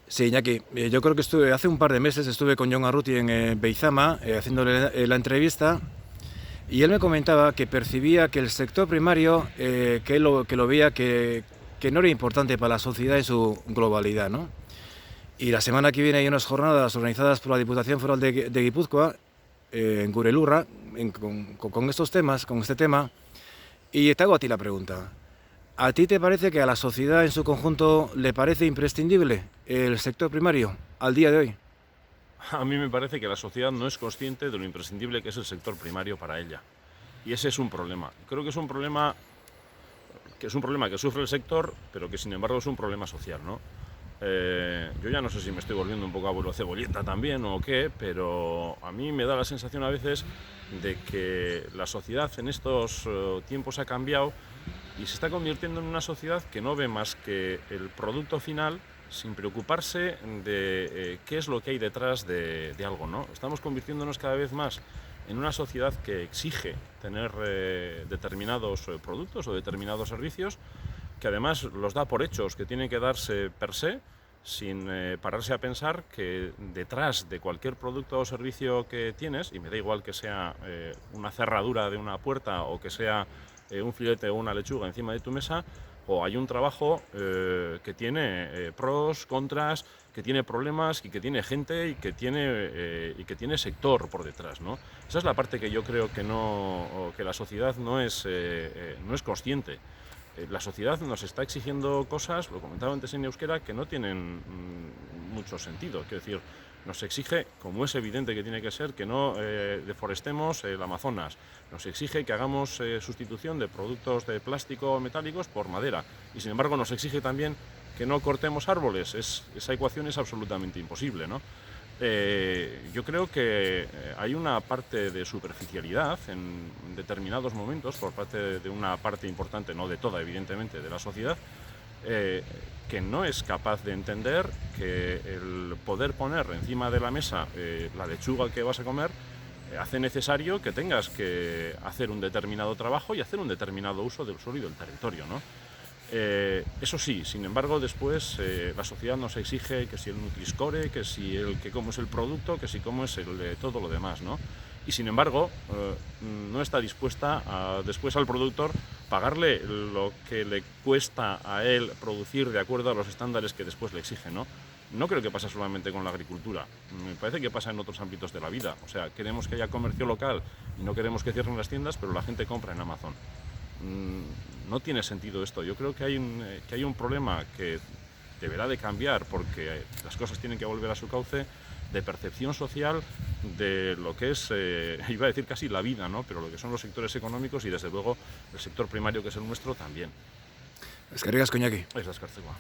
Sí, Iñaki, yo creo que hace un par de meses estuve con Jon Arruti en Beizama haciéndole la entrevista y él me comentaba que percibía que el sector primario, que lo veía que no era importante para la sociedad en su globalidad, ¿no? Y la semana que viene hay unas jornadas organizadas por la Diputación Foral de Guipúzcoa, en Gurelurra, con estos temas, con este tema, y te hago a ti la pregunta. ¿A ti te parece que a la sociedad en su conjunto le parece imprescindible el sector primario al día de hoy? A mí me parece que la sociedad no es consciente de lo imprescindible que es el sector primario para ella. Y ese es un problema. Creo que es un problema que sufre el sector, pero que sin embargo es un problema social, ¿no? Yo ya no sé si me estoy volviendo un poco abuelo cebolleta también o qué, pero a mí me da la sensación a veces de que la sociedad en estos tiempos ha cambiado y se está convirtiendo en una sociedad que no ve más que el producto final sin preocuparse de qué es lo que hay detrás de algo, ¿no? Estamos convirtiéndonos cada vez más en una sociedad que exige tener determinados productos o determinados servicios, que además los da por hechos, que tienen que darse per se, sin pararse a pensar que detrás de cualquier producto o servicio que tienes, y me da igual que sea una cerradura de una puerta o que sea un filete o una lechuga encima de tu mesa, o hay un trabajo que tiene pros, contras, que tiene problemas y que tiene gente y que tiene sector por detrás, ¿no? Esa es la parte que yo creo que la sociedad no es consciente. La sociedad nos está exigiendo cosas, lo comentaba antes en euskera, que no tienen mucho sentido. Quiero decir, nos exige, como es evidente que tiene que ser, que no deforestemos el Amazonas. Nos exige que hagamos sustitución de productos de plástico o metálicos por madera. Y sin embargo nos exige también que no cortemos árboles. Esa ecuación es absolutamente imposible, ¿no? Yo creo que hay una parte de superficialidad en determinados momentos por parte de una parte importante, no de toda evidentemente, de la sociedad, que no es capaz de entender que el poder poner encima de la mesa la lechuga que vas a comer hace necesario que tengas que hacer un determinado trabajo y hacer un determinado uso del suelo y del territorio, ¿no? Eso sí, sin embargo, después la sociedad nos exige que si el Nutri-Score, que cómo es el producto, que si cómo es todo lo demás, ¿no? Y sin embargo, no está dispuesta después al productor pagarle lo que le cuesta a él producir de acuerdo a los estándares que después le exigen, ¿no? No creo que pasa solamente con la agricultura, me parece que pasa en otros ámbitos de la vida. O sea, queremos que haya comercio local y no queremos que cierren las tiendas, pero la gente compra en Amazon. No tiene sentido esto. Yo creo que hay un problema que deberá de cambiar porque las cosas tienen que volver a su cauce, de percepción social de lo que es, iba a decir casi la vida, ¿no? Pero lo que son los sectores económicos y desde luego el sector primario que es el nuestro también. Eskerrik asko, Iñaki. Es la escarcegua.